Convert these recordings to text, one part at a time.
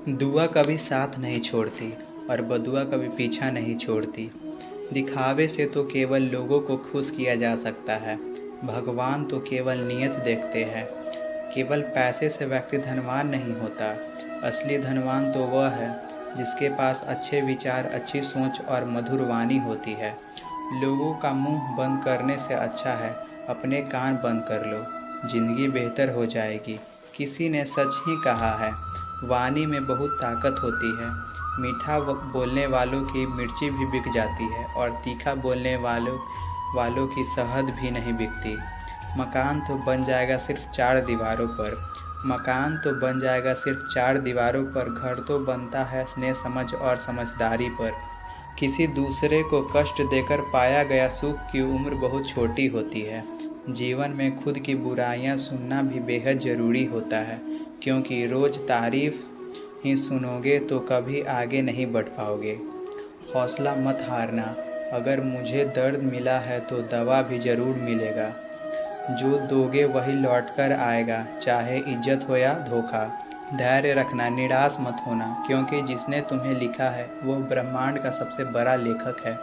दुआ कभी साथ नहीं छोड़ती और बदुआ कभी पीछा नहीं छोड़ती। दिखावे से तो केवल लोगों को खुश किया जा सकता है। भगवान तो केवल नीयत देखते हैं। केवल पैसे से व्यक्ति धनवान नहीं होता। असली धनवान तो वह है जिसके पास अच्छे विचार, अच्छी सोच और मधुर वाणी होती है। लोगों का मुंह बंद करने से अच्छा है अपने कान बंद कर लो, जिंदगी बेहतर हो जाएगी। किसी ने सच ही कहा है, वाणी में बहुत ताकत होती है। मीठा बोलने वालों की मिर्ची भी बिक जाती है और तीखा बोलने वालों की शहद भी नहीं बिकती। मकान तो बन जाएगा सिर्फ चार दीवारों पर। मकान तो बन जाएगा सिर्फ चार दीवारों पर। घर तो बनता है स्नेह, समझ और समझदारी पर। किसी दूसरे को कष्ट देकर पाया गया सुख की उम्र बहुत छोटी होती है। जीवन में खुद की बुराइयां सुनना भी बेहद ज़रूरी होता है, क्योंकि रोज़ तारीफ ही सुनोगे तो कभी आगे नहीं बढ़ पाओगे। हौसला मत हारना। अगर मुझे दर्द मिला है तो दवा भी ज़रूर मिलेगा। जो दोगे वही लौट कर आएगा, चाहे इज्जत हो या धोखा। धैर्य रखना, निराश मत होना, क्योंकि जिसने तुम्हें लिखा है वो ब्रह्मांड का सबसे बड़ा लेखक है।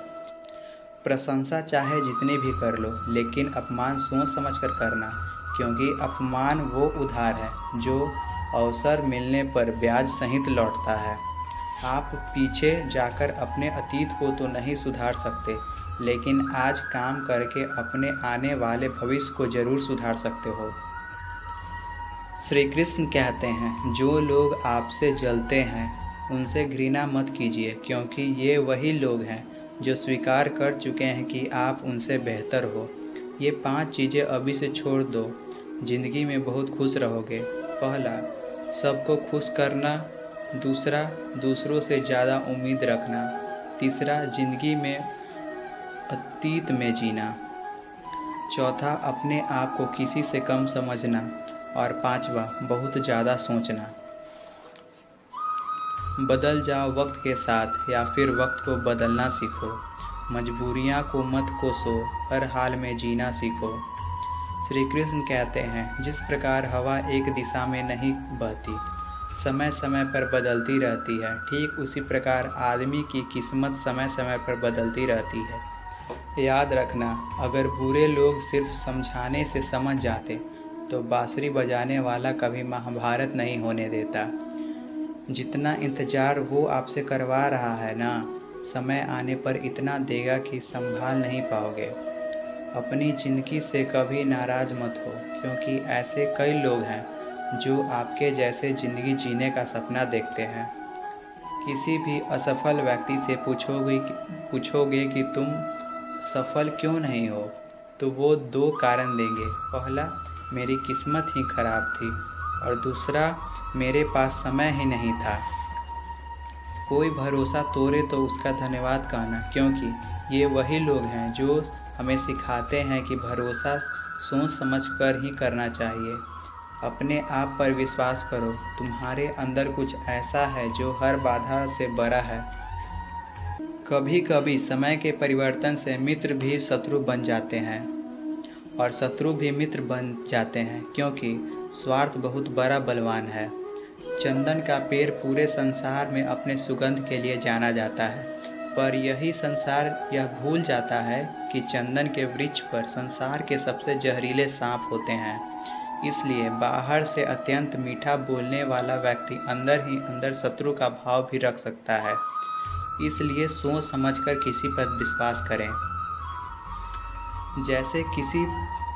प्रशंसा चाहे जितनी भी कर लो, लेकिन अपमान सोच समझ कर करना, क्योंकि अपमान वो उधार है जो अवसर मिलने पर ब्याज सहित लौटता है। आप पीछे जाकर अपने अतीत को तो नहीं सुधार सकते, लेकिन आज काम करके अपने आने वाले भविष्य को ज़रूर सुधार सकते हो। श्री कृष्ण कहते हैं, जो लोग आपसे जलते हैं उनसे घृणा मत कीजिए, क्योंकि ये वही लोग हैं जो स्वीकार कर चुके हैं कि आप उनसे बेहतर हो। ये 5 चीज़ें अभी से छोड़ दो, ज़िंदगी में बहुत खुश रहोगे। पहला, सबको खुश करना। दूसरा, दूसरों से ज़्यादा उम्मीद रखना। तीसरा, ज़िंदगी में अतीत में जीना। चौथा, अपने आप को किसी से कम समझना। और पांचवा, बहुत ज़्यादा सोचना। बदल जाओ वक्त के साथ या फिर वक्त को बदलना सीखो। मजबूरियाँ को मत कोसो, हर हाल में जीना सीखो। श्री कृष्ण कहते हैं, जिस प्रकार हवा एक दिशा में नहीं बहती, समय समय पर बदलती रहती है, ठीक उसी प्रकार आदमी की किस्मत समय समय पर बदलती रहती है। याद रखना, अगर बुरे लोग सिर्फ समझाने से समझ जाते तो बांसुरी बजाने वाला कभी महाभारत नहीं होने देता। जितना इंतज़ार वो आपसे करवा रहा है ना, समय आने पर इतना देगा कि संभाल नहीं पाओगे। अपनी ज़िंदगी से कभी नाराज़ मत हो, क्योंकि ऐसे कई लोग हैं जो आपके जैसे ज़िंदगी जीने का सपना देखते हैं। किसी भी असफल व्यक्ति से पूछोगे कि तुम सफल क्यों नहीं हो, तो वो 2 कारण देंगे। पहला, मेरी किस्मत ही खराब थी, और दूसरा, मेरे पास समय ही नहीं था। कोई भरोसा तोड़े तो उसका धन्यवाद कहना, क्योंकि ये वही लोग हैं जो हमें सिखाते हैं कि भरोसा सोच समझ कर ही करना चाहिए। अपने आप पर विश्वास करो, तुम्हारे अंदर कुछ ऐसा है जो हर बाधा से बड़ा है। कभी कभी समय के परिवर्तन से मित्र भी शत्रु बन जाते हैं और शत्रु भी मित्र बन जाते हैं, क्योंकि स्वार्थ बहुत बड़ा बलवान है। चंदन का पेड़ पूरे संसार में अपने सुगंध के लिए जाना जाता है, पर यही संसार यह भूल जाता है कि चंदन के वृक्ष पर संसार के सबसे जहरीले सांप होते हैं। इसलिए बाहर से अत्यंत मीठा बोलने वाला व्यक्ति अंदर ही अंदर शत्रु का भाव भी रख सकता है। इसलिए सोच समझकर किसी पर विश्वास करें। जैसे किसी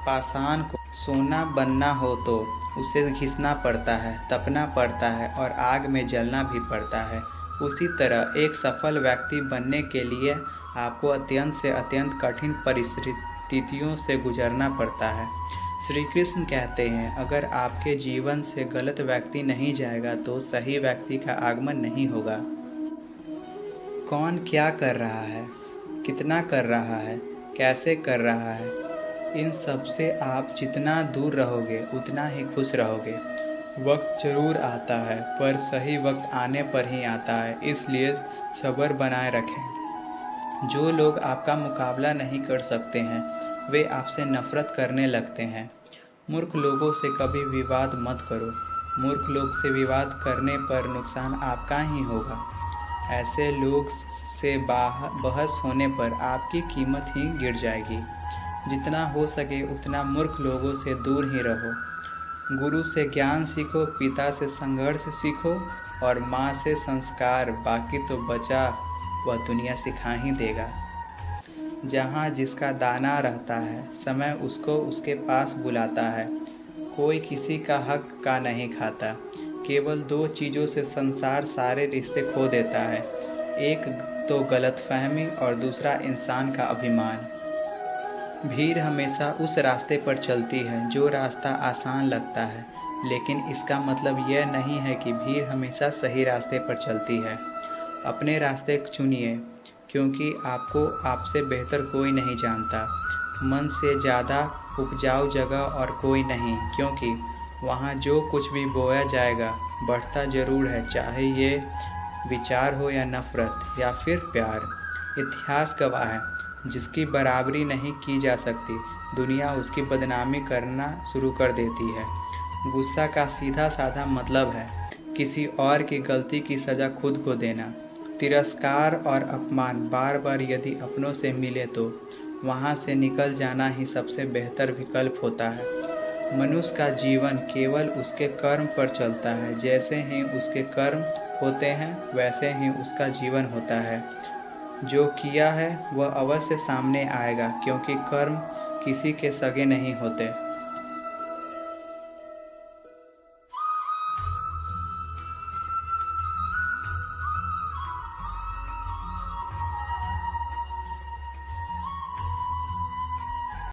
पाषाण को सोना बनना हो तो उसे घिसना पड़ता है, तपना पड़ता है और आग में जलना भी पड़ता है। उसी तरह एक सफल व्यक्ति बनने के लिए आपको अत्यंत से अत्यंत कठिन परिस्थितियों से गुजरना पड़ता है। श्री कृष्ण कहते हैं, अगर आपके जीवन से गलत व्यक्ति नहीं जाएगा तो सही व्यक्ति का आगमन नहीं होगा। कौन क्या कर रहा है, कितना कर रहा है, कैसे कर रहा है, इन सब से आप जितना दूर रहोगे उतना ही खुश रहोगे। वक्त ज़रूर आता है, पर सही वक्त आने पर ही आता है, इसलिए सब्र बनाए रखें। जो लोग आपका मुकाबला नहीं कर सकते हैं वे आपसे नफ़रत करने लगते हैं। मूर्ख लोगों से कभी विवाद मत करो, मूर्ख लोग से विवाद करने पर नुकसान आपका ही होगा। ऐसे लोग से बहस होने पर आपकी कीमत ही गिर जाएगी। जितना हो सके उतना मूर्ख लोगों से दूर ही रहो। गुरु से ज्ञान सीखो, पिता से संघर्ष सीखो और माँ से संस्कार, बाकी तो बचा वह दुनिया सिखा ही देगा। जहाँ जिसका दाना रहता है, समय उसको उसके पास बुलाता है। कोई किसी का हक का नहीं खाता। केवल दो चीज़ों से संसार सारे रिश्ते खो देता है, एक तो गलतफहमी और दूसरा इंसान का अभिमान। भीड़ हमेशा उस रास्ते पर चलती है जो रास्ता आसान लगता है, लेकिन इसका मतलब यह नहीं है कि भीड़ हमेशा सही रास्ते पर चलती है। अपने रास्ते चुनिए, क्योंकि आपको आपसे बेहतर कोई नहीं जानता। मन से ज़्यादा उपजाऊ जगह और कोई नहीं, क्योंकि वहाँ जो कुछ भी बोया जाएगा बढ़ता ज़रूर है, चाहे ये विचार हो या नफ़रत या फिर प्यार। इतिहास गवाह है, जिसकी बराबरी नहीं की जा सकती, दुनिया उसकी बदनामी करना शुरू कर देती है। गुस्सा का सीधा साधा मतलब है किसी और की गलती की सज़ा खुद को देना। तिरस्कार और अपमान बार बार यदि अपनों से मिले तो वहाँ से निकल जाना ही सबसे बेहतर विकल्प होता है। मनुष्य का जीवन केवल उसके कर्म पर चलता है। जैसे ही उसके कर्म होते हैं वैसे ही उसका जीवन होता है। जो किया है वह अवश्य सामने आएगा, क्योंकि कर्म किसी के सगे नहीं होते।